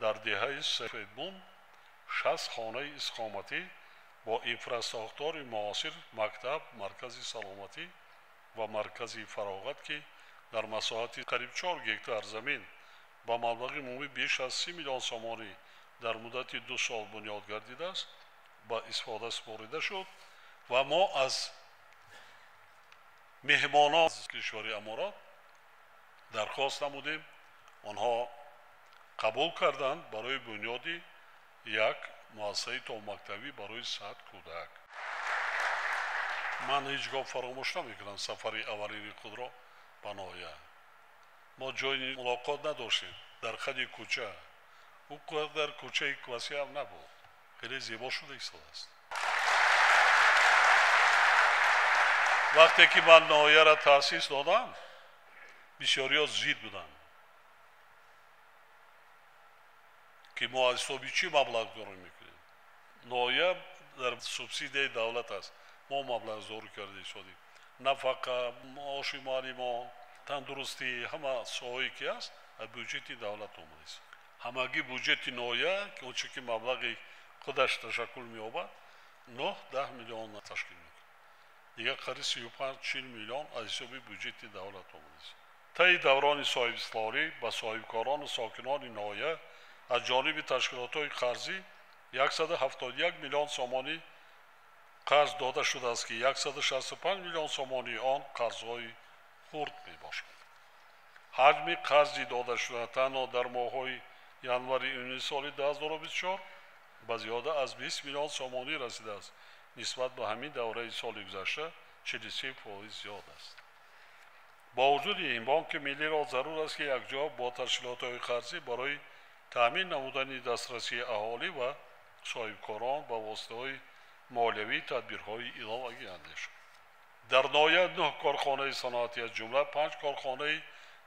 дар деҳаи сафедбун 60 хонаи исқоматӣ бо инфраструктураи муосир, мактаб, маркази саломатӣ ва маркази фароғат ки дар масоҳати қариб 4 гектар замин ба маблағи умумӣ беш аз 30 миллион сомонӣ дар муддати 2 сол бунёд гардидааст, ба истифода супорида шуд ва мо аз меҳмонон кишвари аморат дархост намудем, онҳо қабул карданд барои бунёди як муассисаи томактабӣ барои 100 кӯдак. ман ҳеҷ гоҳ фаромӯш намекунам сафари аввалини худро ба ноҳия. мо ҷойи мулоқот надоштем дар хади кӯча. ӯ дар кӯчаи васеъ ҳам набуд, хеле зебо шуда истодааст. вақте ки ман ноҳияро таъсис додам, бисёриҳо зид буданд ки мо аз ҳисоби чӣ маблағ дорем мекунем. ноҳия дар субсидияи давлат аст. мо маблағ зору карда истодем. нафақа, маоши муаллимон, тандурустӣ, ҳама соҳое ки аст аз бюджети давлат омадааст. ҳамагӣ бюджети ноҳия ки онче ки маблағи худаш ташаккул меёбад 9-10 миллион ташкил мекунад. дигар қариб 35-40 миллион аз ҳисоби бюджети давлат омадааст. таи даврони соҳибистиқлолӣ ба соҳибкорону сокинони ноҳия аз ҷониби ташкилотҳои қарзӣ 171 миллион сомонӣ қарз дода шудааст ки 165 миллион сомонии он қарзҳои хурд мебошад. ҳаҷми қарзи дода шуда танҳо дар моҳҳои январи июни соли 2024 ба зиёда аз 20 миллион сомонӣ расидааст. нисбат ба ҳамин давраи соли гузашта 43% зиёд аст. бо вуҷуди ин бонки миллиро зарур аст ки якҷоя бо ташкилотҳои қарзӣ барои таъмин намудани дастрасии аҳолӣ ва соҳибкорон ба воситаҳои молиявӣ тадбирҳои иловагӣ андешад. дар ноҳия 9 корхонаи саноатӣ аз ҷумла 5 корхонаи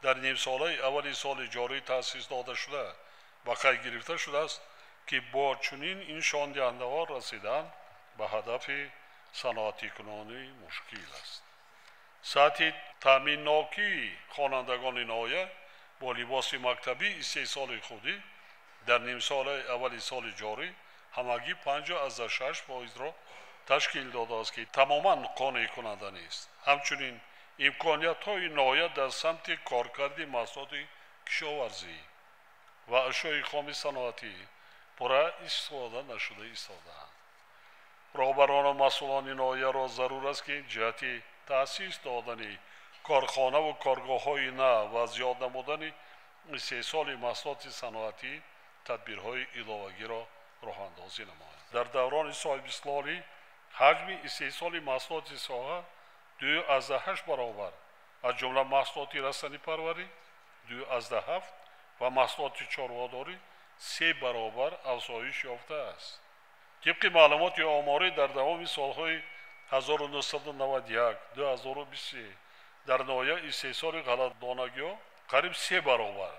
дар нимсолаи аввали соли ҷорӣ таъсис дода шуда ба қайд гирифта шудааст ки бо чунин нишондиҳандаҳо расидан ба ҳадафи саноатикунонӣ мушкил аст. сатҳи таъминнокии хонандагони ноҳия бо либоси мактабӣ истеҳсоли худӣ дар нимсолаи аввали соли ҷорӣ ҳамагӣ 50.6%-ро ташкил додааст ки тамоман қонеъкунанда нест. ҳамчунин имкониятҳои ноҳия дар самти коркарди маҳсулоти кишоварзӣ ва ашёи хоми саноатӣ пурра истифода нашуда истодаанд. роҳбарону масъулони ноҳияро зарур аст ки ҷиҳати таъсис додани корхонаву коргоҳҳои нав ва зиёд намудани истеҳсоли маҳсулоти саноатӣ тадбирҳои иловагиро роҳандозӣ намоянд. дар даврони соҳибистиқлолӣ ҳаҷми истеҳсоли маҳсулоти соҳа 2,8 баробар аз ҷумла маҳсулоти растанипарварӣ 2,7 ва маҳсулоти чорводорӣ 3 баробар афзоиш ёфтааст. тибқи маълумоти оморӣ дар давоми солҳои 1991-2023 дар ноҳия истеҳсоли ғалатдонагиҳо қариб 3 баробар,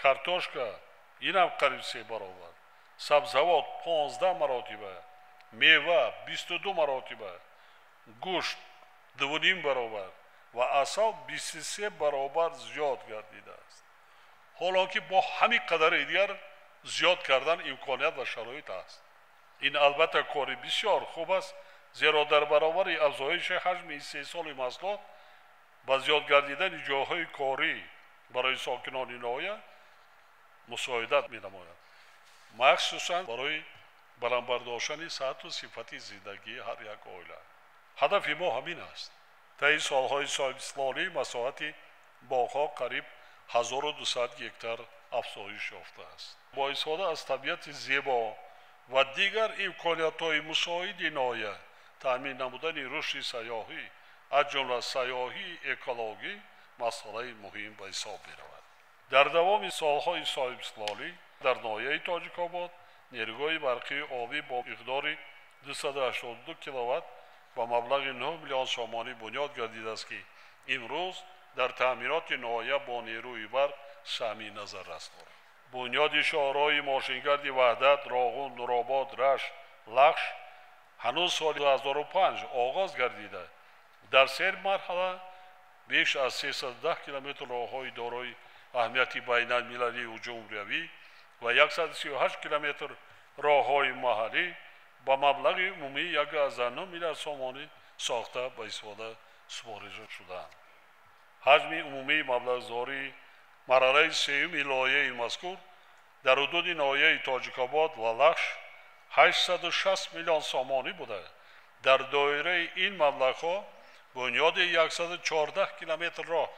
картошка инам қариб 3 баробар, сабзавот 15 маротиба, мева 22 маротиба, гӯшт 2.5 баробар ва асал 23 баробар зиёд гардидааст. ҳоло ки бо ҳамин қадари дигар зиёд кардан имконият ва шароит аст. ин албатта кори бисёр хуб аст, зеро дар баробари афзоиши ҳаҷми истеҳсоли маҳсулот ба зиёд гардидани ҷойҳои корӣ барои сокинони ноҳия мусоидат менамояд, махсусан барои баландбардоштани сатҳу сифати зиндагии ҳар як оила. ҳадафи мо ҳамин аст. таи солҳои соҳибистиқлолӣ масоҳати боғҳо қариб 1200 гектар афзоиш ёфтааст. бо истифода аз табиати зебо ва дигар имкониятҳои мусоиди ноҳия таъмин намудани рушди сайёҳӣ аз ҷумла сайёҳии экологӣ масъалаи муҳим ба ҳисоб меравад. дар давоми солҳои соҳибистиқлолӣ дар ноҳияи тоҷикобод нерӯҳои барқии обӣ бо миқдори 282 киловатт ба маблағи 9 миллион сомонӣ бунёд гардидааст ки имрӯз дар таъминоти ноҳия бо нерӯи барқ саҳми назаррас дорад. бунёди шоҳраҳои мошингарди ваҳдат, роғун, нуробод, рашт, лахш ҳанӯз соли 2005 оғоз гардида дар 3 марҳала беш аз 310 километр роҳҳои дорои аҳамияти байналмилалии ҳуҷумриявӣ و 138 کیلومتر راههای محلی با مبلغ عمومی 11 میلیارد سومانی ساخته به استفاده سپارش شدند. حجم عمومی مبلغ‌زاری مرحله سوم لایحه مذکور در حدود ناحیه تاجیک‌آباد و لخش 860 میلیون سومانی بوده. در دایره این مبلغ‌ها بنیاد 114 کیلومتر راه،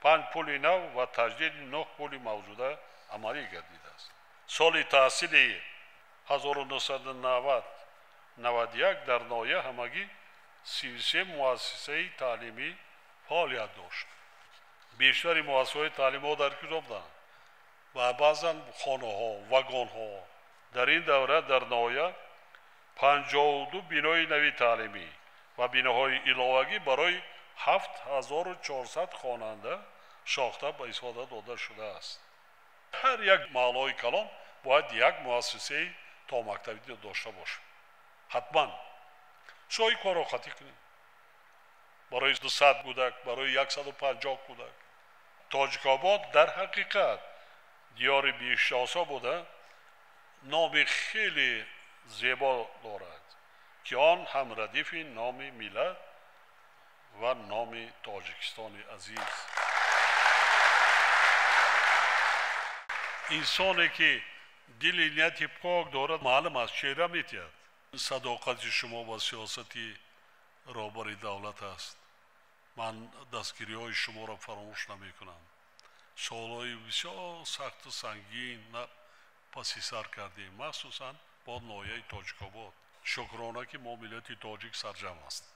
5 پل نو و تجدید 9 پل موجوده عملی گردیده است. سال تحصیلی 1990-91 در ناحیه همگی 33 مؤسسه تعلیمی فعالیت داشت. بیشتر مؤسسه‌های تعلیمی در کجا بودند؟ و بعضاً خانه‌ها، واگن‌ها. در این دوره در ناحیه 52 بینای نوی تعلیمی و بیناهای علاوه‌ای برای 7400 خواننده ساخته به استفاده داده شده است. هر یک محله کلان باید یک مؤسسه تا مکتبی داشته باشه. حتما شوی کارو خاطی کنید. برای 200 کودک، برای 150 کودک. تاجیک‌آباد در حقیقت دیار بیشناسا بوده، نام خیلی زیبا دارد که آن هم ردیف نام ملت و نام تاجیکستان عزیز. انسانی که دل نیت پاک دارد معلوم است چهره میتید. صداقت شما با سیاستی رهبر دولت است. من دستگیری های شما را فراموش نمی کنم. سالهای بسیار سخت و سنگین پسی سر کردیم، مخصوصا با ناحیه تاجیک‌آباد. شکرانه که ما ملت تاجیک سرجم است.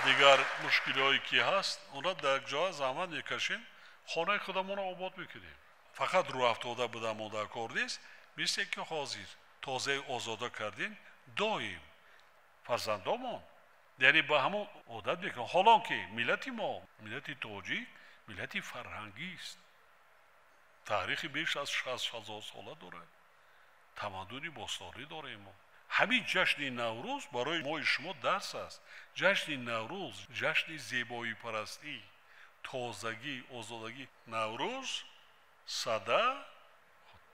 دیگر مشکلی هایی که هست اونا در جای زحمت میکشیم، خانه خودمون را آباد میکنیم. فقط رو افتاده بودم ما در کار نیست، مثل که حاضر تازه آزاده کردیم دایم فرزندامون یعنی با همون عادت میکنم. حالا که ملت ما ملت تاجیک ملت فرهنگی است، تاریخی بیش از 60,000 ساله داره، تمدنی باستانی داره. ما همین جشن نوروز برای ما شما درس است. جشن نوروز جشن زیبایی پرستی، تازگی، آزادگی. نوروز، صده،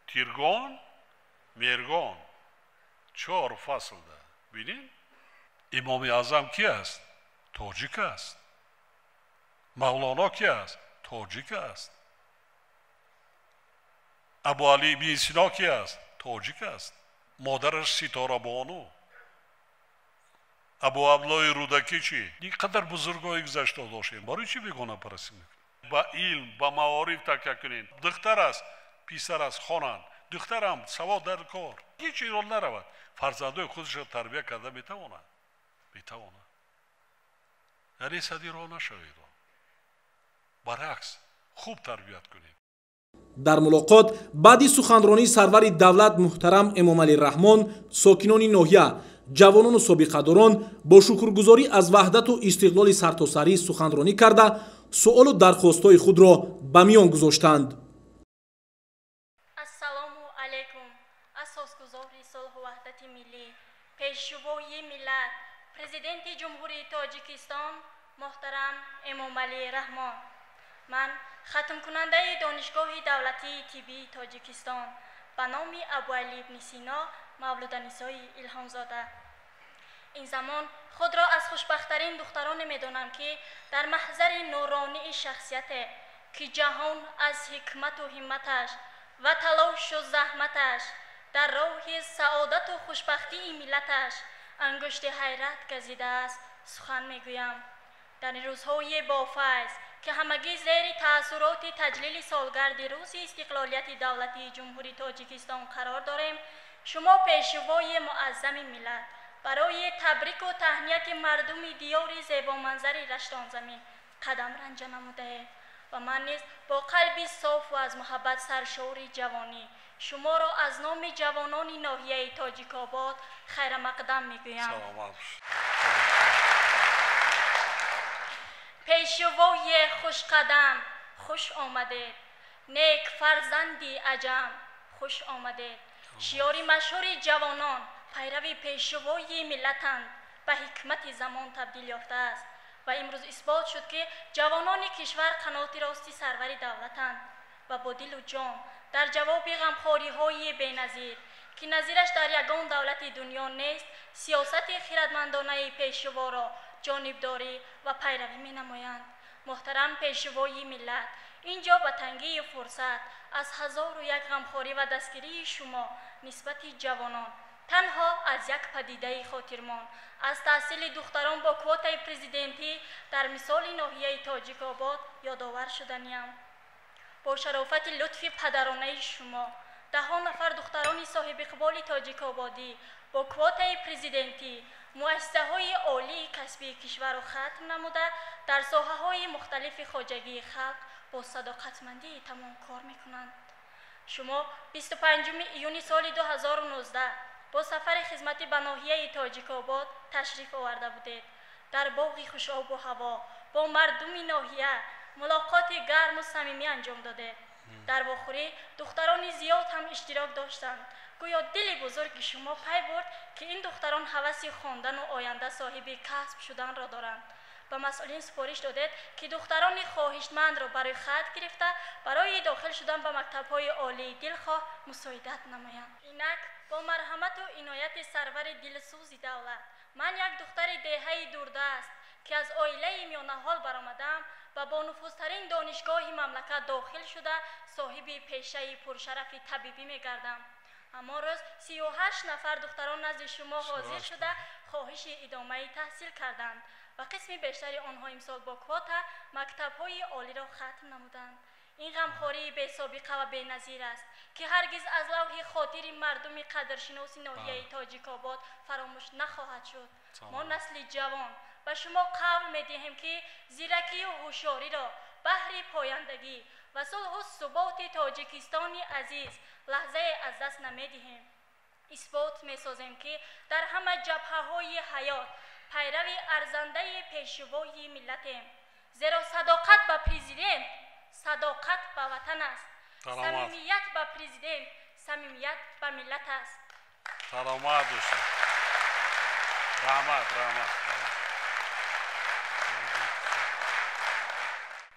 تیرگان، میرگان 4 فصل ده. ببینین امام اعظم کی است؟ تاجیک است. مولانا کی است؟ تاجیک است. ابو علی بن سینا کی است؟ تاجیک است. مادرش ستاره بانو. ابو عبدالله رودکی چی؟ اینقدر بزرگای گذشته داشتیم، برای چی بیگانه پرستی میکنید؟ با علم با معارف تکیه کنین. دختر است پسر است خوانند، دخترم سواد در کار، هیچ ایران نرود، فرزندای خودش را تربیت کرده میتواند. یعنی صدی راه نشوید، برعکس خوب تربیت کنید. در ملاقات بعدی سخنرانی سرور دولت محترم امامعلی رحمان، ساکنان ناحیه، جوانان و سابقه‌داران با شکرگزاری از وحدت و استقلال سرتاسری سخنرانی کرده سؤال و درخواست‌های خود را به میان گذاشتند. السلام علیکم. اساسگزار صلح و وحدت ملی، پیشوای ملت، پرزیدنت جمهوری تاجیکستان محترم امامعلی رحمان. من ختم کننده دانشگاه دولتی طبی تاجیکستان به نام ابوعلی بن سینا مولودنسای الهامزاده این زمان خود را از خوشبخت‌ترین دختران می‌دانم که در محضر نورانی شخصیت که جهان از حکمت و همتش و تلاش و زحمتش در راه سعادت و خوشبختی ملتش انگشت حیرت گزیده است سخن می‌گویم. در این روزهای بافیض که همگی زیر تأثیرات تجلیل سالگرد روز استقلالیت دولتی جمهوری تاجیکستان قرار داریم، شما پیشوای معظم ملت برای تبریک و تهنیت مردم دیار زیبا منظر رشتان زمین قدم رنج نموده و من نیز با قلبی صاف و از محبت سرشار جوانی شما را از نام جوانان ناحیه تاجیک‌آباد خیر مقدم میگویم. پیشوای خوش قدم خوش آمدید، نیک فرزندی عجم خوش آمدید. شیار مشهور جوانان پیروی پیشوای ملتند، به حکمت زمان تبدیل یافته است و امروز اثبات شد که جوانان کشور قنات راستی سرور دولتند. و با دل و جان در جواب غمخوری‌های بی‌نظیر که نظیرش در یگان دولت دنیا نیست، سیاست خردمندانه پیشوا را جانبداری و پیروی می‌نمایند. محترم پیشوای ملت، اینجا به تنگی فرصت از 1001 غمخواری و دستگیری شما نسبت جوانان تنها از یک پدیده خاطرمان از تحصیل دختران با کوتای پرزیدنتی در مثال ناحیه تاجیک آباد یادآور شدنیم. با شرافت لطف پدرانه شما 10 نفر دختران صاحب اقبال تاجیک آبادی با کوتای پرزیدنتی مؤسسه‌های عالی کسبی کشور را ختم نموده در ساحه‌های مختلف خواجگی خلق با صداقتمندی تمام کار می‌کنند. شما 25 ایون سال 2019 با سفر خدمتی به ناحیه تاجیک آباد تشریف آورده بودید. در باغی خوش آب و هوا با مردم ناحیه ملاقات گرم و صمیمی انجام داده. در واخوری دختران زیاد هم اشتراک داشتند. گویا دل بزرگ شما پی برد که این دختران هوس خواندن و آینده صاحب کسب شدن را دارند. به مسئولین سپارش دادید که دختران خواهشمند را برای خط گرفته برای داخل شدن به مکتب‌های عالی دلخواه مساعدت نمایند. اینک با مرحمت و عنایت سرور دلسوز دولت من یک دختر دهه دوردست که از عائله میانه حال برآمدم و با نفوذترین دانشگاه مملکت داخل شده صاحب پیشه پرشرف طبیبی می‌گردم. اما روز 38 نفر دختران نزد شما حاضر شده خواهش ادامه تحصیل کردند و قسم بیشتر آنها امسال با کوتا مکتب‌های عالی را ختم نمودند. این غمخواری بی سابقه و بی نظیر است که هرگز از لوح خاطر مردم قدرشناس ناحیه تاجیک آباد فراموش نخواهد شد. ما نسل جوان و شما قول می‌دهیم که زیرکی و هوشیاری را بهر پایندگی و صلح و ثبات تاجیکستان عزیز لحظه از دست نمی‌دهیم. اثبات می‌سازیم که در همه جبهه‌های حیات پیروی ارزنده پیشوای ملتیم. زیرا صداقت به پرزیدنت صداقت به وطن است. صمیمیت به پرزیدنت صمیمیت به ملت است. سلامت باشید. رحمت.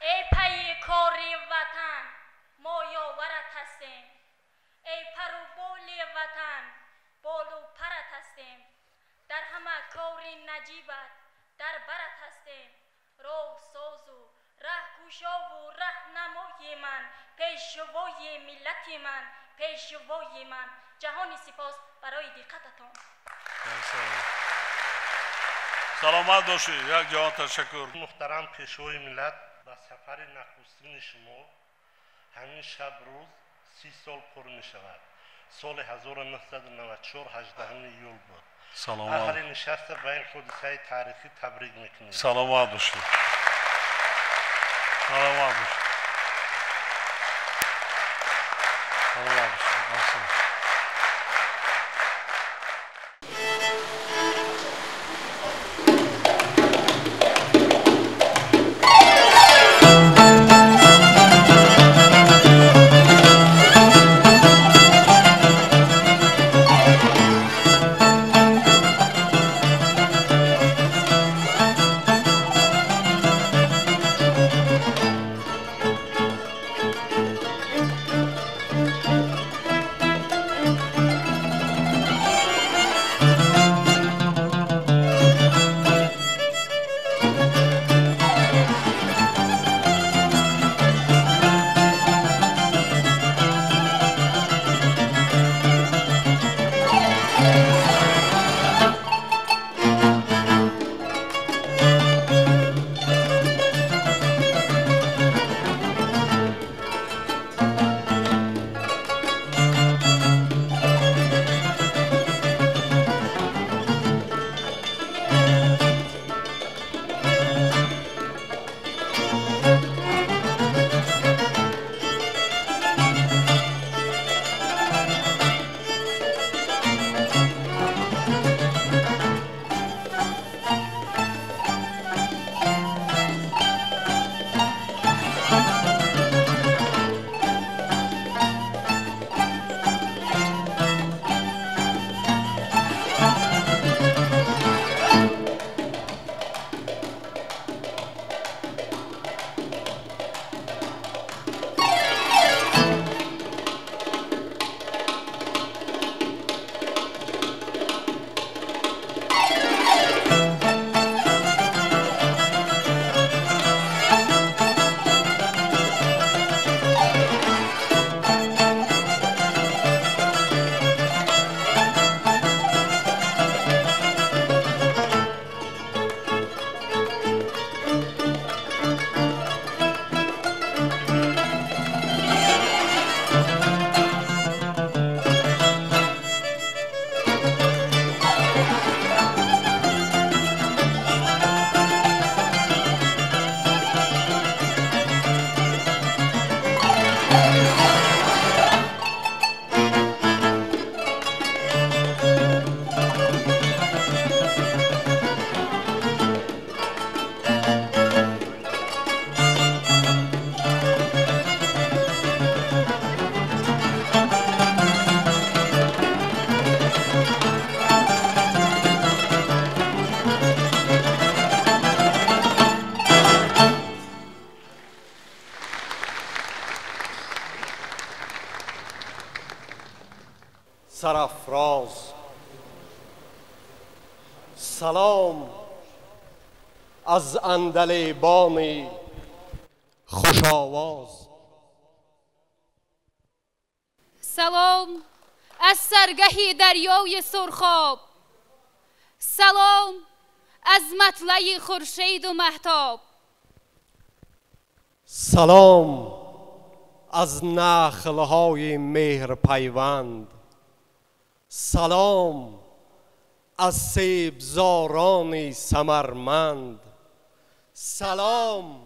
ای پی کار وطن ما یاورت هستیم. ای پروبال وطن بال و پرت هستیم. در همه کار نجیبت در برت هستیم. راه ساز و ره گوشا و رهنمای من پیشوای ملت من پیشوای من. جهانی سپاس برای دقتتان. سلامت باشید. یک جهان تشکر. محترم پیشوای ملت، با سفر نخستین شما همین شب روز 30 سال پر می شود. سال 1994 18 ایول بود. سلامت. آخرین نشست به این حادثه تاریخی تبریک میکنیم. سلامت باشید. سلامت باشید. سلامت باشید. سرافراز. سلام از عندلیبان خوش آواز. سلام از سرگه دریای سرخاب. سلام از مطلع خورشید و مهتاب. سلام از نخلهای مهر پیوند. سلام از سیبزاران ثمرمند. سلام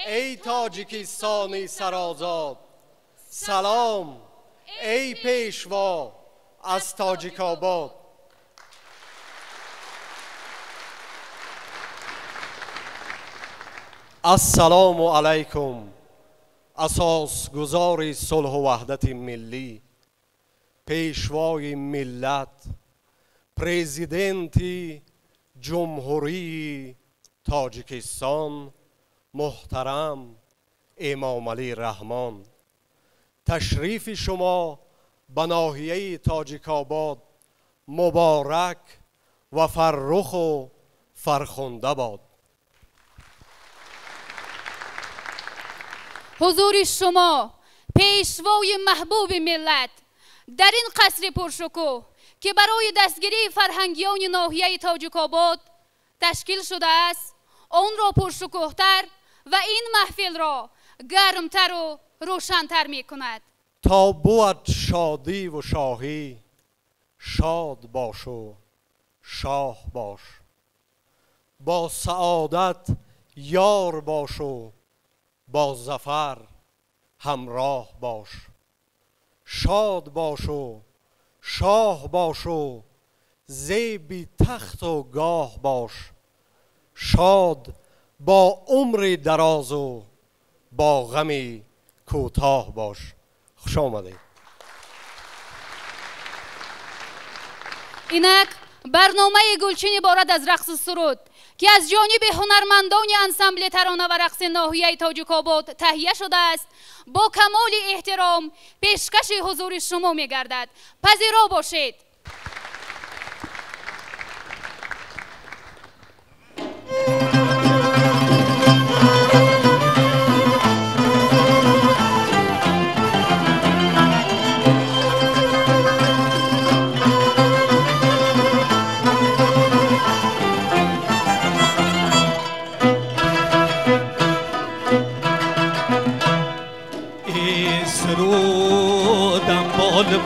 ای تاجیکستانی سرآزاد. سلام ای پیشوا از تاجیک آباد. السلام علیکم اساسگزار صلح و وحدت ملی، پیشوای ملت، پرزیدنت جمهوری تاجیکستان محترم امام علی رحمان. تشریف شما به ناحیه تاجیک آباد مبارک و فرخ و فرخنده باد. حضور شما پیشوای محبوب ملت در این قصر پرشکوه که برای دستگیری فرهنگیان ناحیه تاجیک آباد تشکیل شده است، آن را پرشکوه‌تر و این محفل را گرمتر و روشن‌تر می کند. تا بود شادی و شاهی، شاد باش و شاه باش. با سعادت یار باش و با ظفر همراه باش. شاد باش و شاه باش و زیبی تخت و گاه باش. شاد با عمر دراز و با غمی کوتاه باش. خوش آمدید. اینک برنامه گلچین عبارت از رقص سرود که از جانب هنرمندان انسمبل ترانه و رقص ناحیه تاجیک آباد تهیه شده است با کمال احترام پیشکش حضور شما می گردد. پذیرا باشید.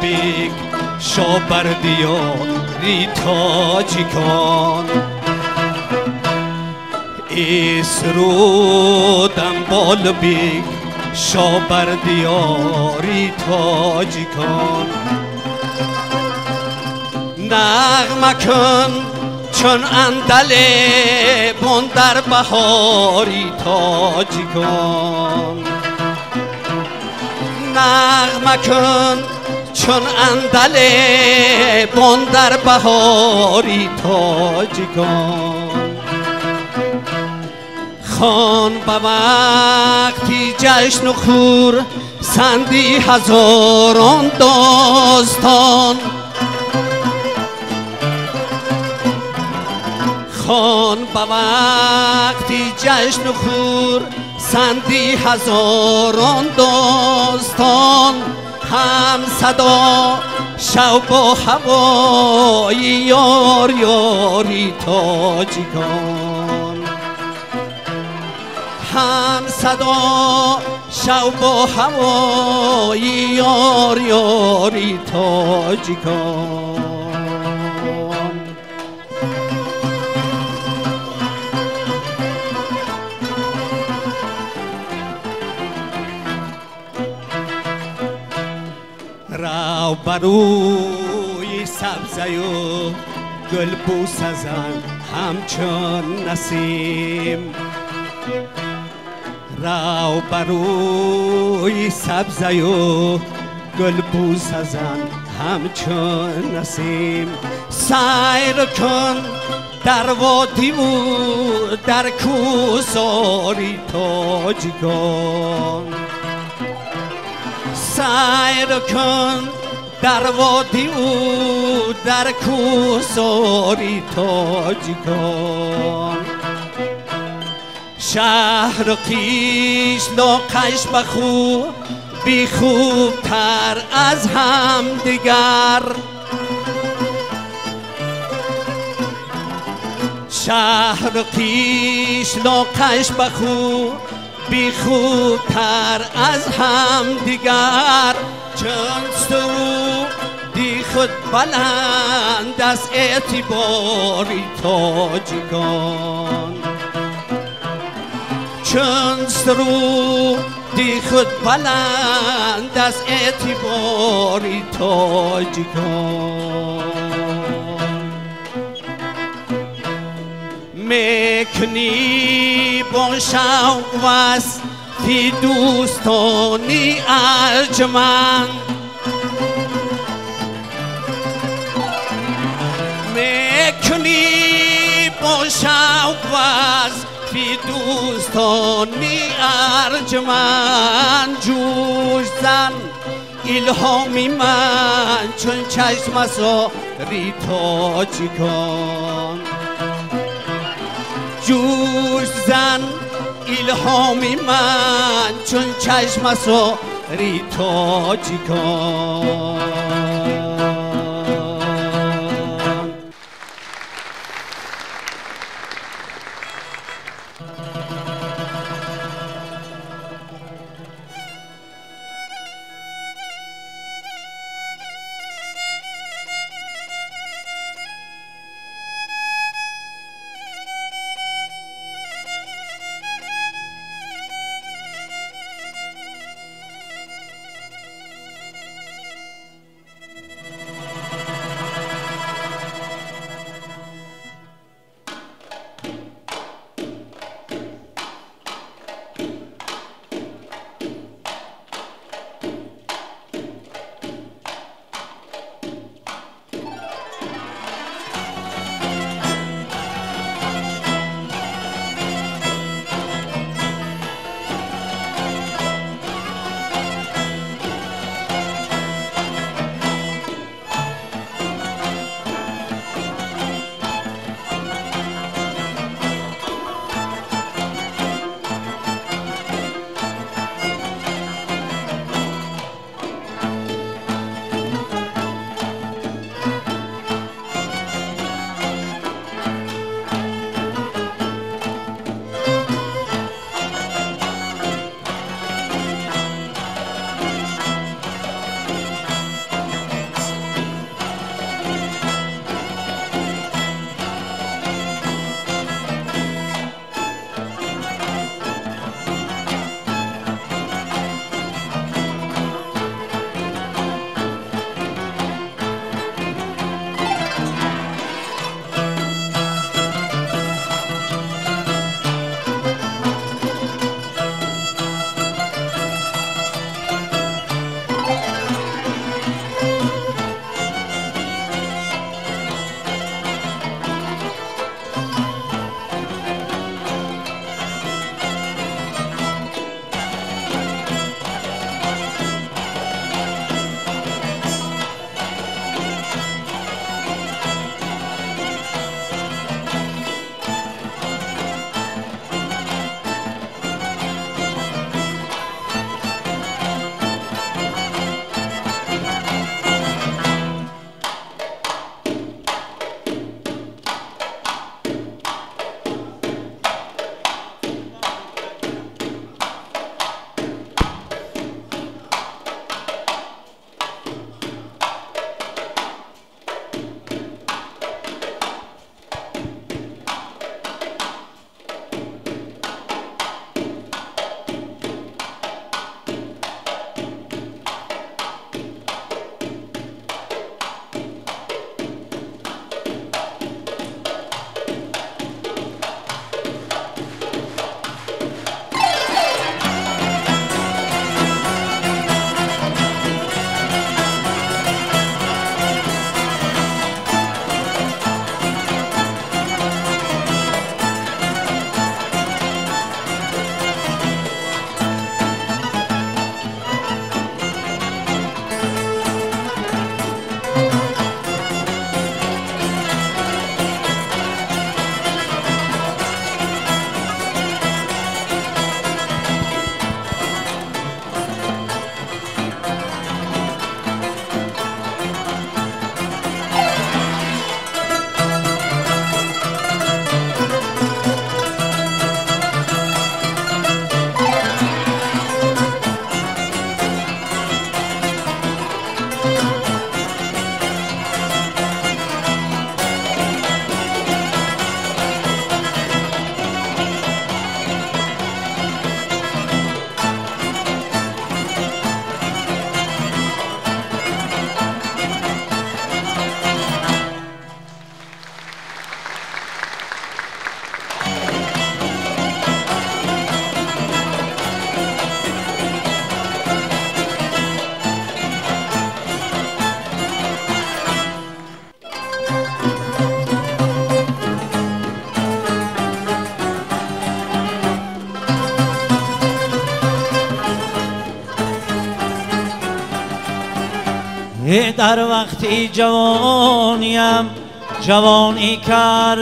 بیگ شابردیاری تاجیکان. اسرودم بال بیگ شابردیاری تاجیکان. نغمه کن چون عندلیبان در بهاری تاجیکان. نغمه کن چون عندلیبان در بهاری تاجیکان. خان به وقتی جشن و خور سندی هزاران داستان. خان به وقتی جشن و خور سندی هزاران داستان. هم صدا شوق و هوای یار یاری تاجیکان. هم صدا شوق و هوای یار یاری تاجیکان. رو بروی سبزه و گل بوس زن همچون نسیم. رو بروی سبزه و گل بوس زن همچون نسیم. سیر کن در وادی و در کوهساری تاجیکان. سیر کن در وادی او در کوهساری تاجیکان شهر خیش لاقش بخو بی خوبتر از هم دیگر شهر خیش لاقش بخو بی خوبتر از هم دیگر چون سرودی خود بلند از اعتباری تاجیکان چون سرودی خود بلند از اعتباری تاجیکان میکنی با شوق وصفی دوستانی ارجمند میکنی با شوق وصفی دوستانی ارجمند جوش زن الهامی من چون چشم ساری تاجیکان جوش زن الهامی من چون چشم ساری تاجیکان در وقتی جوانیم جوانی کردم،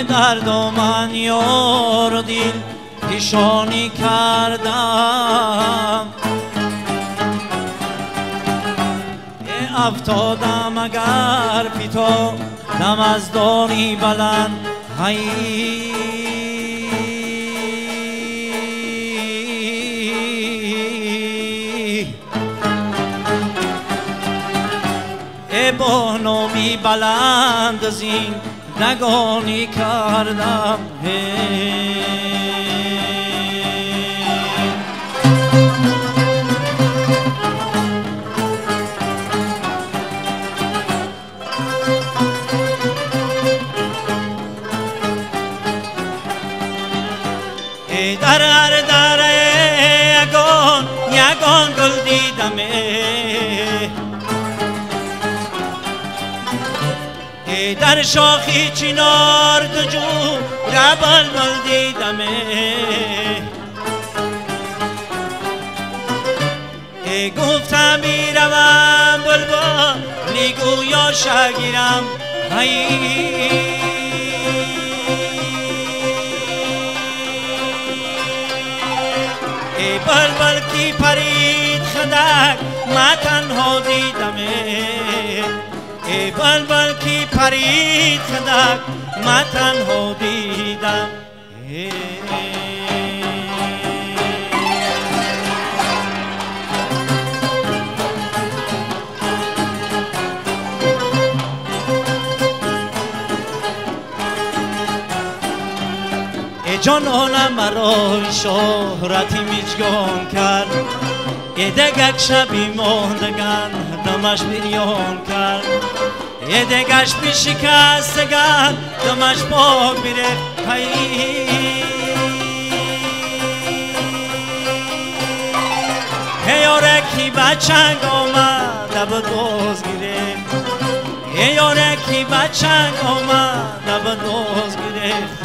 در دامن یار دل پیشانی کردم. افتادم اگر پیتا دم از داری بلند، با نامی بلند زین نگانی کردم. در هر دره یگان گل دیدم، در شاخی چنار دو جو بلبل دیدم. گفتم میروم بلبلی گویا شگیرم، بلبل کی پرید خندک من تنها دیدم، بلبل کی پرید خندک من تنها دیدم. جانانم مرا شهرتی میجگان کرد، دگک شبی ماندگن دمش بریان کرد، دگش بشکستگن دمش پاک بیره. یارکی بچنگ آمد به دوز گرفت، یارکی بچنگ آمد به دوز گرفت.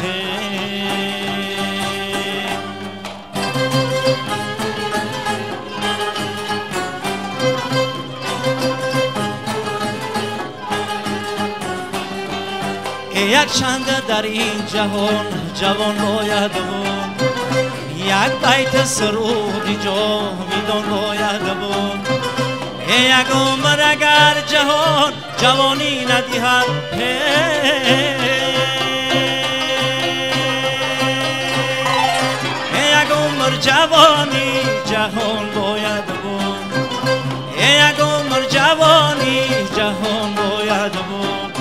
یک چند در این جهان جوان باید بود، یک بیت سرودی جاویدان باید بود. یک عمر اگر جهان جوانی ندهد، یک عمر جوانی جهان باید بود، یک عمر جوانی جهان باید بود،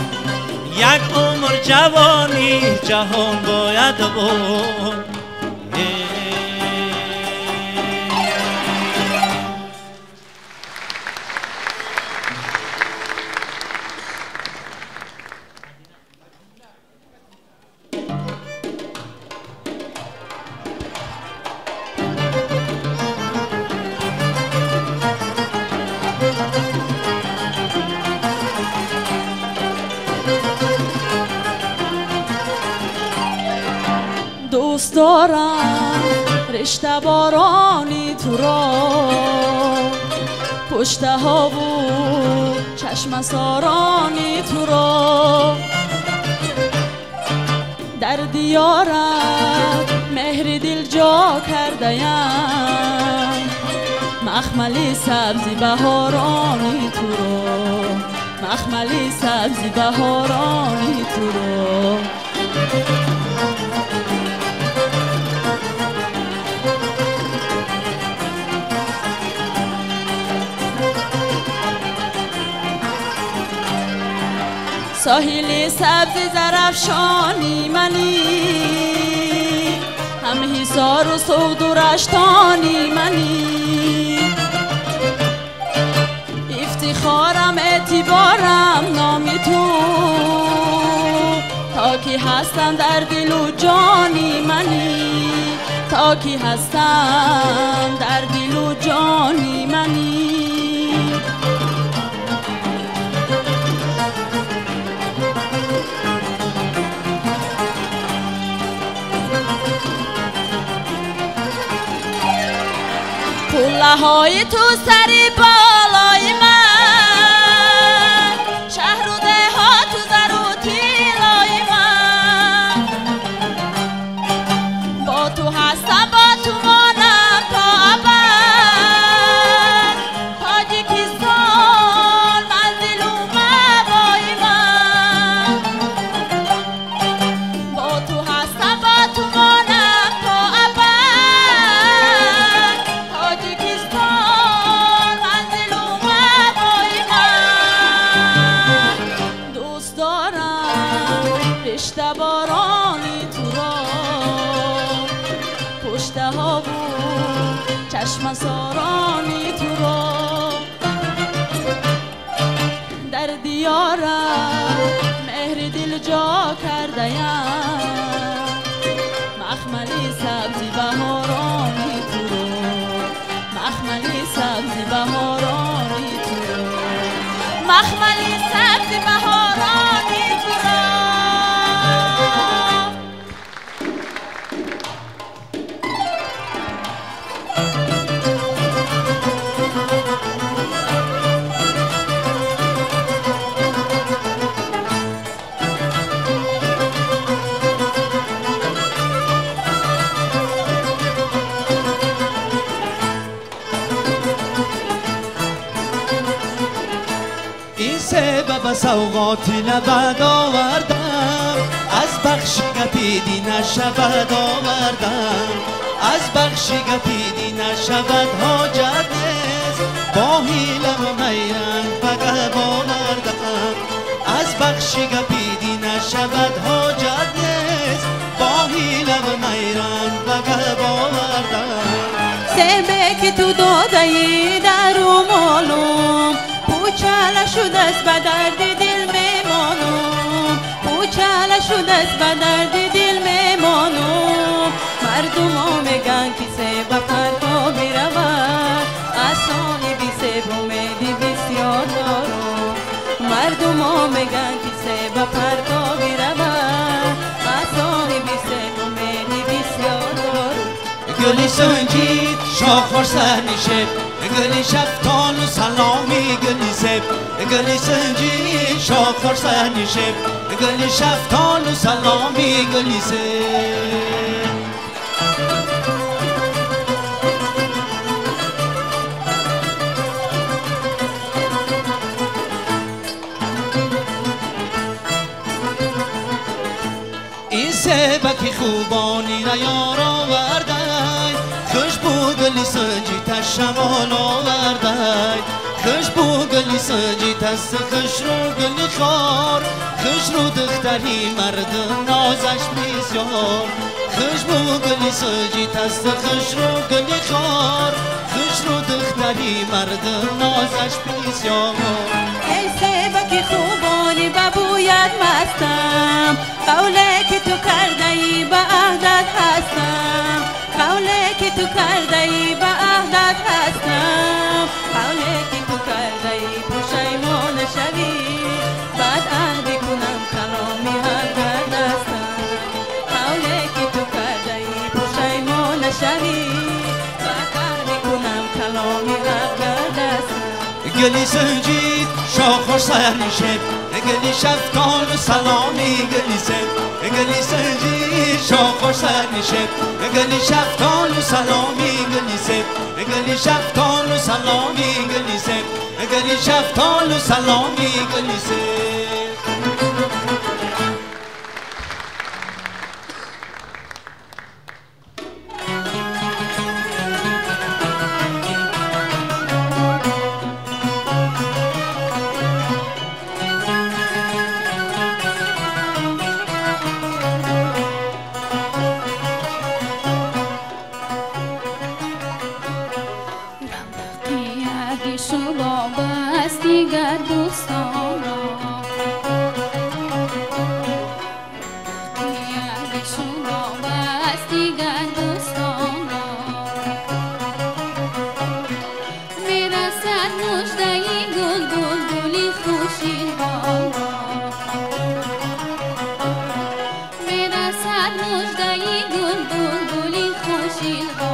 یک عمر جوانی جهان باید بود. دوست دارم رشته بارانی تو را، پشته ها و چشم سارانی تو را، در دیارت مهر دل جا کردیم، مخملی سبزی بهارانی تو را، مخملی سبزی بهارانی تو را. ساحل سبز زرفشانی منی، هم حصار و سود و رشتانی منی، افتخارم اعتبارم نامی تو، تا کی هستم در دل و جانی منی، تا کی هستم در دل و جانی منی. قله های تو سر بالای من شهر و دهها تو زر و طلای من با تو هستم با تو مانم تا ابد تاجیکستان منزل و مبای من با تو هستم با تو مانم تا ابد تاجیکستان منزل و مبای من دوست دارم رشته بارانی تو را پشته ها بود چشم سارانی تو را در دیارم مهر دل جا کرده یم مخملی سبزی بهارانی تو را مخملی سبزی بهارانی تو را مخملی سبزی بهارانی تو را این سبب سوقاتی نبد آوردم از بخشی گپیدی نشود آوردم از بخشی گپیدی نشود حاجت نیست با حیله و میرنگ بگب آوردم از بخشی گپیدی نشود حاجت نیست با حیله و میرنگ بگب آوردم سبه که تو دادهی در و معلوم پوچاله شده است به درد دل میمانم پوچاله شده است به درد دل میمانم مردم ها میگن که سه به پرتا میرود اصانی بی سه امیدی بسیار دارم مردم ها میگن که سه به پرتا میرود اصانی بی سه امیدی بسیار دارم گلی سنجید شاخور سرنشب گلی شفتال و سلامی گلی سب گلی سنجید شاخور سرنشب گلی شفتال و سلامی گلی سب این سبک خوبانی را یار آورده خوشبو گلی سنجی تا شمال آورده خوشبو گلی سنجی تست خوش رو گلی خار خوش رو دختری مرد نازش بسیار خوشبو گلی سنجی تست خوش رو گلی خار خوش رو دختری مرد نازش بسیار ای سبک خوبانی ببوید مستم قوله که تو کرده ای به عهدت هستم قوله که تو کرده ای به عهدت هستم قوله که تو کرده ای پشیمان شوی بعد عهدی کنم کلامی هر دستم قوله که تو کرده ای پشیمان شوی بعد عهدی کنم کلامی هر دستم گلی سنجید شاخور سرنشب گلی شفتال و سلامی گلی سب گلی سنجید شاخور سرنشب گلی شفتال و سلامی گلی سب گلی شفتال و سلامی گلی سب گلی شفتال و سلامی گلی سب دیگر دوستان دیگر دوستان میرسد مژده گل گل گلی خوشی ها میرسد مژده گل گل گلی خوشی ها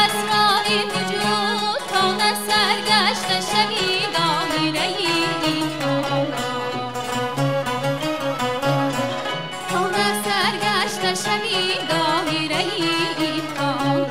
اسرار وجود تا نه سرگشته شوی دایره این کون تا نه سرگشته شوی دایره این کون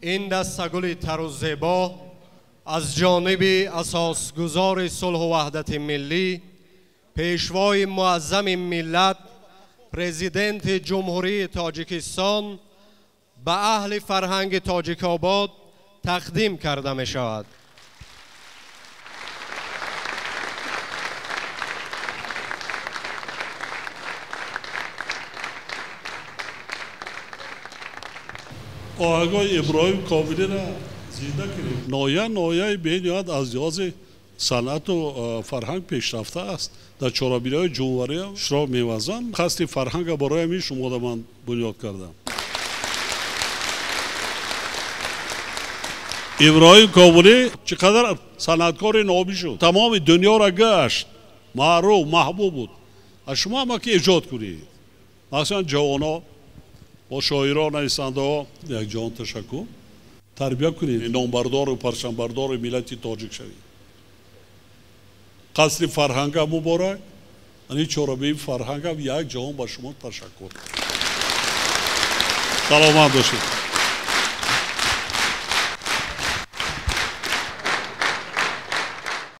این دستگل تر و زیبا از جانب اساسگزار صلح و وحدت ملی پیشوای معظم ملت پرزیدنت جمهوری تاجیکستان به اهل فرهنگ تاجیک‌آباد تقدیم کرده می شود. آقای ابراهیم کاملی را زنده کنیم. نویه بینیاد از لحاظ صنعت و فرهنگ پیشرفته است. در چهاربیرهای جمهوری شراب میوزن قصد فرهنگ برای همین شما من بنیاد کردم. ابراهیم کاملی چقدر صنعتکار نابی شد، تمام دنیا را گشت، معروف محبوب بود. از شما هم که ایجاد کنید، مثلا جوانا با شاعران نویسنده ها یک جان تشکر تربیت کنید، نامبردار و پرچمبردار ملت تاجیک شوید. قصر فرهنگ مبارک، یعنی چهاربه فرهنگ یک جهان با شما تشکر. سلامت باشید.